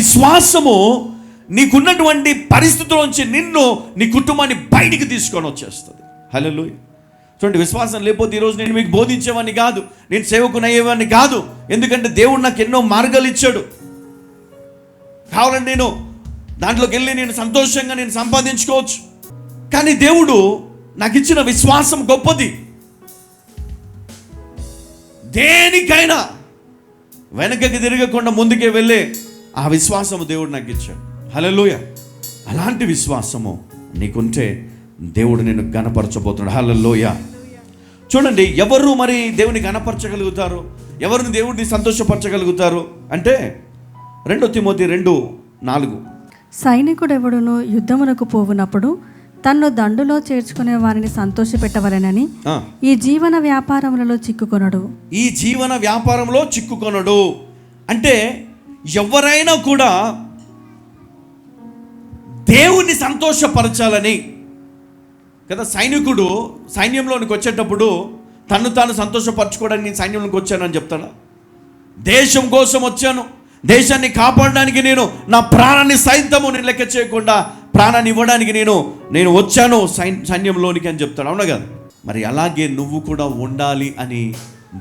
విశ్వాసము నీకున్నటువంటి పరిస్థితుల్లోంచి నిన్ను, నీ కుటుంబాన్ని బయటికి తీసుకొని వచ్చేస్తుంది. హల్లెలూయా. చూడండి, విశ్వాసం లేకపోతే ఈరోజు నేను మీకు బోధించేవాడిని కాదు, నేను సేవకుని అయ్యేవాడిని కాదు. ఎందుకంటే దేవుడు నాకు ఎన్నో మార్గాలు ఇచ్చాడు. కావాలంటే నేను దాంట్లోకి వెళ్ళి నేను సంతోషంగా నేను సంపాదించుకోవచ్చు. కానీ దేవుడు నాకు ఇచ్చిన విశ్వాసం గొప్పది. దేనికైనా వెనకకి తిరగకుండా ముందుకే వెళ్ళే ఆ విశ్వాసము దేవుడు నాకు ఇచ్చాడు. హల్లెలూయా. అలాంటి విశ్వాసము నీకుంటే దేవుడు నిన్ను గణపరచబోతున్నాడు. హల్లెలూయా. చూడండి, ఎవరు మరి దేవుని గణపరచగలుగుతారు, ఎవరిని దేవుడిని సంతోషపరచగలుగుతారు అంటే 2 తిమోతి 2:4. సైనికుడెవడును యుద్ధమునకు పోవునప్పుడు తన్ను దండులో చేర్చుకునే వారిని సంతోషపెట్టవలెనని ఈ జీవన వ్యాపారములలో చిక్కుకొనడు. ఈ జీవన వ్యాపారంలో చిక్కుకొనడు అంటే ఎవరైనా కూడా దేవుణ్ణి సంతోషపరచాలని కదా. సైనికుడు సైన్యంలోనికి వచ్చేటప్పుడు తను తాను సంతోషపరచుకోవడానికి నేను సైన్యంలోకి వచ్చానని చెప్తాడా? దేశం కోసం వచ్చాను, దేశాన్ని కాపాడడానికి నేను నా ప్రాణాన్ని సైతము నేను లెక్క చేయకుండా ప్రాణాన్ని ఇవ్వడానికి నేను వచ్చాను సైన్యంలోనికి అని చెప్తాడు. అవునా కదా? మరి అలాగే నువ్వు కూడా ఉండాలి అని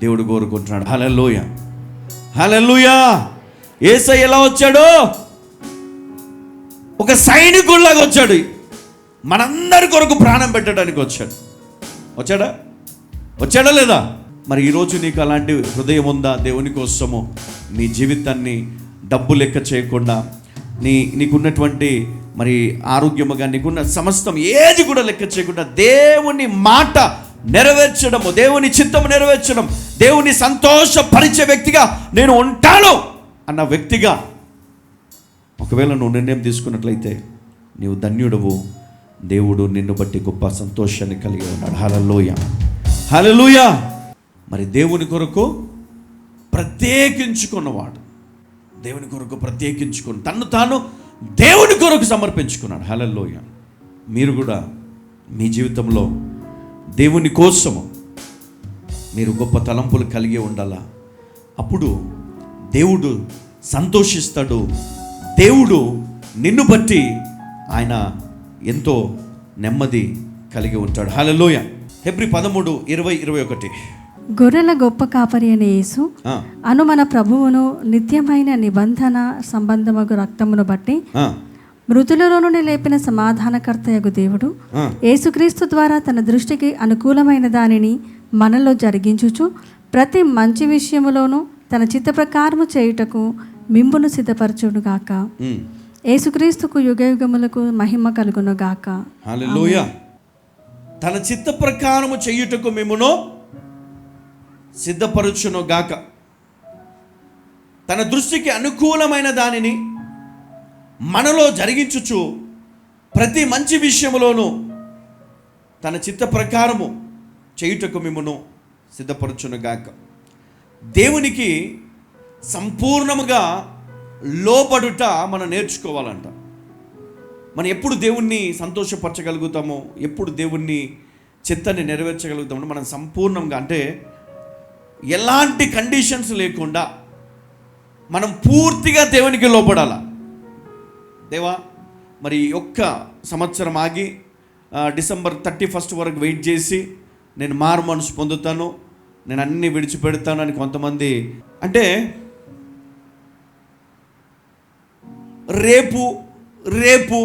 దేవుడు కోరుకుంటున్నాడు. హల్లెలూయా. హల్లెలూయా. యేసయ్య ఎలా వచ్చాడు? ఒక సైనికుడిలాగా వచ్చాడు. మనందరి కొరకు ప్రాణం పెట్టడానికి వచ్చాడా లేదా? మరి ఈరోజు నీకు అలాంటి హృదయం ఉందా? దేవుని కోసము నీ జీవితాన్ని డబ్బు లెక్క చేయకుండా, నీకున్నటువంటి మరి ఆరోగ్యముగా నీకున్న సమస్తం ఏది కూడా లెక్క చేయకుండా దేవుని మాట నెరవేర్చడము, దేవుని చిత్తము నెరవేర్చడం, దేవుని సంతోషపరిచే వ్యక్తిగా నేను ఉంటాను అన్న వ్యక్తిగా ఒకవేళ నువ్వు నిర్ణయం తీసుకున్నట్లయితే నీవు ధన్యుడవు. దేవుడు నిన్ను బట్టి గొప్ప సంతోషాన్ని కలిగి ఉన్నాడు. హల్లెలూయా. హల్లెలూయా. మరి దేవుని కొరకు ప్రత్యేకించుకున్నవాడు, దేవుని కొరకు ప్రత్యేకించుకుని తన్ను తాను దేవుని కొరకు సమర్పించుకున్నాడు. హల్లెలూయా. మీరు కూడా మీ జీవితంలో దేవుని కోసము మీరు గొప్ప తలంపులు కలిగి ఉండాలా. అప్పుడు దేవుడు సంతోషిస్తాడు. దేవుడు నిన్ను బట్టి ఆయన ఎంతో నెమ్మది కలిగి ఉంటాడు. హల్లెలూయా. హెబ్రీ 13:20-21. గొర్రెల గొప్ప కాపరి అనే యేసు అను మన ప్రభువును నిత్యమైన నిబంధన సంబంధమగు రక్తమును బట్టి మృతులలో నుండి లేపిన సమాధానకర్తయగు దేవుడు యేసుక్రీస్తు ద్వారా తన దృష్టికి అనుకూలమైన దానిని మనలో జరిగించుచు ప్రతి మంచి విషయములోనూ తన చిత్త ప్రకారము చేయుటకు మిమ్మును సిద్ధపరచునుగాక. యేసుక్రీస్తుకు యుగయుగములకు మహిమ కలుగునుగాక. హల్లెలూయా. తన చిత్త ప్రకారము చేయుటకు మిమ్మును సిద్ధపరచునుగాక. తన దృష్టికి అనుకూలమైన దానిని మనలో జరిగించుచు ప్రతి మంచి విషయములోనూ తన చిత్త ప్రకారము చేయుటకు మిమ్మును సిద్ధపరచునుగాక. దేవునికి సంపూర్ణముగా లోబడుట మనం నేర్చుకోవాలంట. మనం ఎప్పుడు దేవుణ్ణి సంతోషపరచగలుగుతామో, ఎప్పుడు దేవుణ్ణి చిత్తాన్ని నెరవేర్చగలుగుతామో మనం సంపూర్ణంగా, అంటే ఎలాంటి కండిషన్స్ లేకుండా మనం పూర్తిగా దేవునికి లోపడాల. దేవా, మరి ఒక్క సంవత్సరం ఆగి డిసెంబర్ 31 వరకు వెయిట్ చేసి నేను మారు మనసు పొందుతాను, నేను అన్నీ విడిచిపెడతాను అని కొంతమంది అంటే రేపు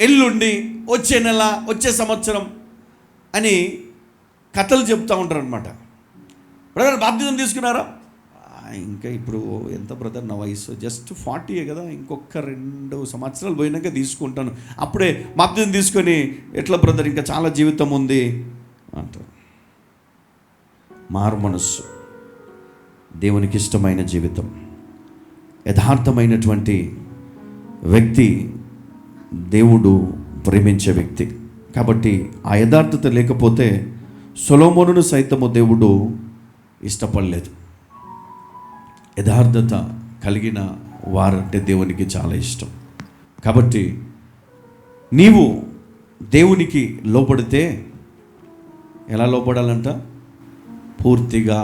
ఎల్లుండి వచ్చే నెల వచ్చే సంవత్సరం అని కథలు చెప్తూ ఉంటారు అనమాట. బ్రదర్ బాప్తిజం తీసుకున్నారా? ఇంకా ఇప్పుడు ఎంత బ్రదర్, నా వయసు జస్ట్ 40 కదా, ఇంకొక 2 సంవత్సరాలు పోయినాక తీసుకుంటాను, అప్పుడే బాప్తిజం తీసుకొని ఎట్లా బ్రదర్ ఇంకా చాలా జీవితం ఉంది అంటారు. మారు మనస్సు, దేవునికి ఇష్టమైన జీవితం, యథార్థమైనటువంటి వ్యక్తి దేవుడు ప్రేమించే వ్యక్తి. కాబట్టి ఆ యథార్థత లేకపోతే సొలొమోనును సైతము దేవుడు ఇష్టపడలేదు. యథార్థత కలిగిన వారంటే దేవునికి చాలా ఇష్టం. కాబట్టి నీవు దేవునికి లోపడితే ఎలా లోపడాలంట? పూర్తిగా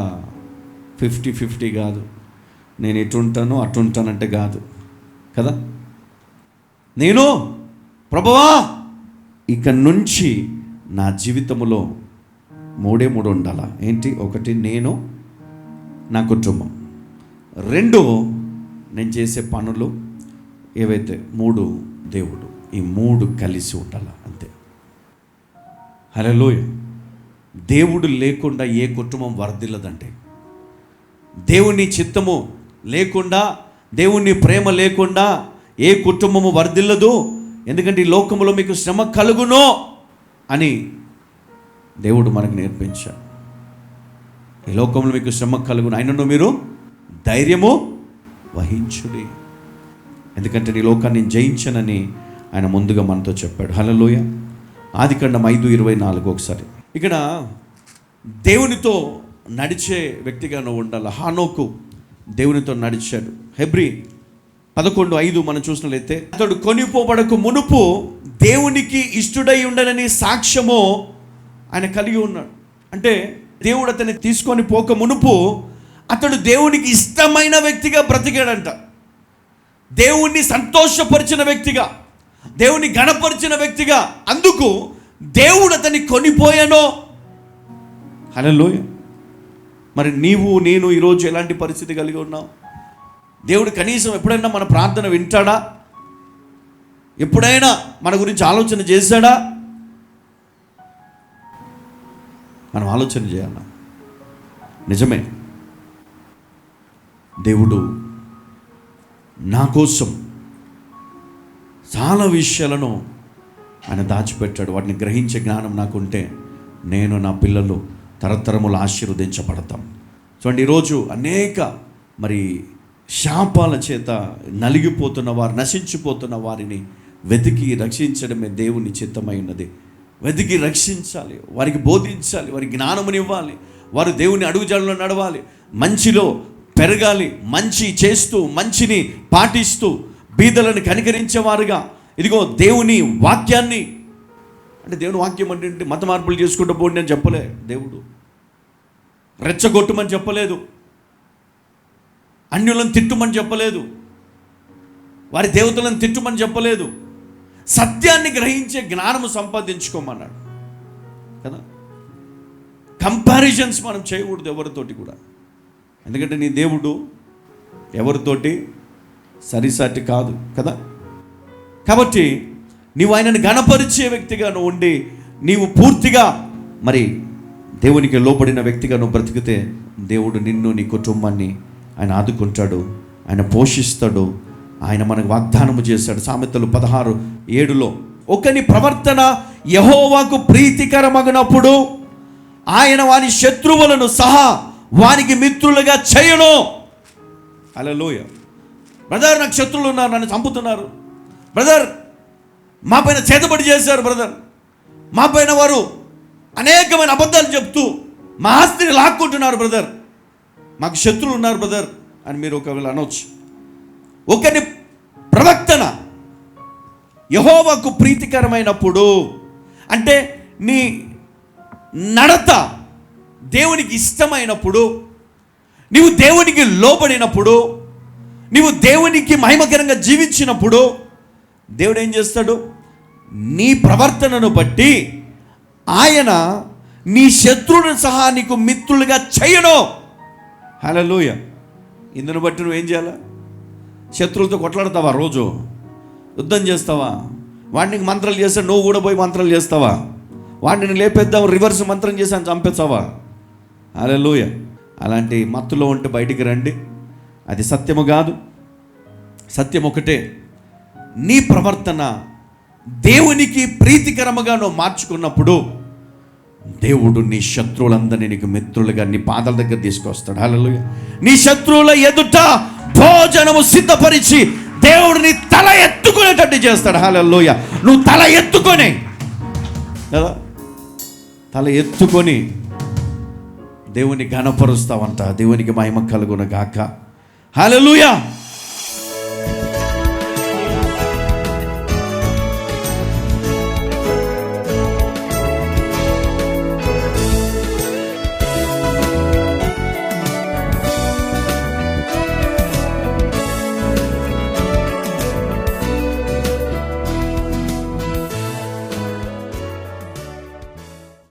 50-50 కాదు, నేను ఎటు ఉంటానో అటు ఉంటానంటే కాదు కదా. నేను ప్రభువా ఇక నుంచి నా జీవితంలో మూడే మూడు ఉండాలా. ఏంటి? ఒకటి, నేను నా కుటుంబం. 2, నేను చేసే పనులు ఏవైతే. 3, దేవుడు. ఈ 3 కలిసి ఉండాలి అంతే. హల్లెలూయా. దేవుడు లేకుండా ఏ కుటుంబం వర్ధిల్లదంటే, దేవుని చిత్తము లేకుండా, దేవుని ప్రేమ లేకుండా ఏ కుటుంబము వర్ధిల్లదు. ఎందుకంటే ఈ లోకంలో మీకు శ్రమ కలుగునో అని దేవుడు మనకు నేర్పించాడు. ఈ లోకంలో మీకు శ్రమ కలుగును, అయినను మీరు ధైర్యము వహించుడి, ఎందుకంటే నీ లోకాన్ని జయించనని ఆయన ముందుగా మనతో చెప్పాడు. హల్లెలూయా. ఆదికాండం 5:24 ఒకసారి. ఇక్కడ దేవునితో నడిచే వ్యక్తిగా నువ్వు ఉండాలి. హానోకు దేవునితో నడిచాడు. హెబ్రీ 11:5 మనం చూసినట్లయితే, అతడు కొనిపోబడకు మునుపు దేవునికి ఇష్టడై ఉండనని సాక్ష్యము ఆయన కలిగి ఉన్నాడు. అంటే దేవుడు అతన్ని తీసుకొని పోక మునుపు అతడు దేవునికి ఇష్టమైన వ్యక్తిగా బ్రతికాడంట. దేవుణ్ణి సంతోషపరిచిన వ్యక్తిగా, దేవుని గణపరిచిన వ్యక్తిగా. అందుకు దేవుడు అతన్ని కొనిపోయానో. హల్లెలూయా. మరి నీవు నేను ఈరోజు ఎలాంటి పరిస్థితి కలిగి ఉన్నావు? దేవుడు కనీసం ఎప్పుడైనా మన ప్రార్థన వింటాడా? ఎప్పుడైనా మన గురించి ఆలోచన చేశాడా? మనం ఆలోచన చేయాలి. నిజమే, దేవుడు నా కోసం చాలా విషయాలను ఆయన దాచిపెట్టాడు. వాటిని గ్రహించే జ్ఞానం నాకుంటే నేను, నా పిల్లలు తరతరములు ఆశీర్వదించబడతాం. చూడండి, ఈరోజు అనేక మరి శాపాల చేత నలిగిపోతున్న వారు, నశించిపోతున్న వారిని వెతికి రక్షించడమే దేవుని చిత్తమై ఉన్నది. వెతికి రక్షించాలి, వారికి బోధించాలి, వారికి జ్ఞానమునివ్వాలి, వారు దేవుని అడుగుజాడలో నడవాలి, మంచిలో పెరగాలి, మంచి చేస్తూ మంచిని పాటిస్తూ బీదలను కనికరించేవారుగా. ఇదిగో దేవుని వాక్యాన్ని, అంటే దేవుని వాక్యం అంటే మత మార్పులు చేసుకుంటూ పోండి అని చెప్పలే దేవుడు. రెచ్చగొట్టుమని చెప్పలేదు, అన్యులను తిట్టుమని చెప్పలేదు, వారి దేవతలను తిట్టుమని చెప్పలేదు. సత్యాన్ని గ్రహించే జ్ఞానము సంపాదించుకోమన్నాడు కదా. కంపారిజన్స్ మనం చేయకూడదు ఎవరితోటి కూడా, ఎందుకంటే నీ దేవుడు ఎవరితోటి సరిసాటి కాదు కదా. కాబట్టి నీవు ఆయనను గణపరిచే వ్యక్తిగా నువ్వు ఉండి, నీవు పూర్తిగా మరి దేవునికి లోబడిన వ్యక్తిగా నువ్వు బ్రతికితే దేవుడు నిన్ను, నీ కుటుంబాన్ని ఆయన ఆదుకుంటాడు, ఆయన పోషిస్తాడు. ఆయన మనకు వాగ్దానము చేశాడు. సామెతలు 16:7 ఒకని ప్రవర్తన యెహోవాకు ప్రీతికరమగునప్పుడు ఆయన వాని శత్రువులను సహా వానికి మిత్రులుగా చేయను. హల్లెలూయా. బ్రదర్, నాకు శత్రువులు ఉన్నారు, నన్ను చంపుతున్నారు బ్రదర్, మా పైన చేతబడి చేశారు బ్రదర్, మా పైన వారు అనేకమైన అబద్ధాలు చెప్తూ మా ఆస్తిని లాక్కుంటున్నారు బ్రదర్, మాకు శత్రువులు ఉన్నారు బ్రదర్ అని మీరు ఒకవేళ అనవచ్చు. ఒకని ప్రవర్తన యెహోవాకు ప్రీతికరమైనప్పుడు అంటే నీ నడత దేవునికి ఇష్టమైనప్పుడు, నీవు దేవునికి లోబడినప్పుడు, నీవు దేవునికి మహిమకరంగా జీవించినప్పుడు దేవుడు ఏం చేస్తాడు? నీ ప్రవర్తనను బట్టి ఆయన నీ శత్రువులను సహా నీకు మిత్రులుగా చేయను. హల్లెలూయా. ఇందును బట్టి నువ్వేం చేయాలా? శత్రువులతో కొట్లాడతావా? రోజు యుద్ధం చేస్తావా? వాడిని మంత్రాలు చేస్తాడు, నువ్వు కూడా పోయి మంత్రాలు చేస్తావా? వాడిని లేపేద్దాం, రివర్స్ మంత్రం చేసి అని చంపేస్తావా? హల్లెలూయా. అలాంటి మత్తులో ఉంటే బయటికి రండి. అది సత్యము కాదు. సత్యం ఒకటే, నీ ప్రవర్తన దేవునికి ప్రీతికరముగా నువ్వు మార్చుకున్నప్పుడు దేవుడు నీ శత్రువులందరినీ నీకు మిత్రులుగా నీ పాదాల దగ్గర తీసుకొస్తాడు. హల్లెలూయా. నీ శత్రువుల ఎదుట భోజనము సిద్ధపరిచి దేవుడిని తల ఎత్తుకునేటట్టు చేస్తాడు. హల్లెలూయా. నువ్వు తల ఎత్తుకొని కదా, తల ఎత్తుకొని దేవుని ఘనపరుస్తావంట. దేవునికి మహిమ కలుగును గాక. హల్లెలూయా.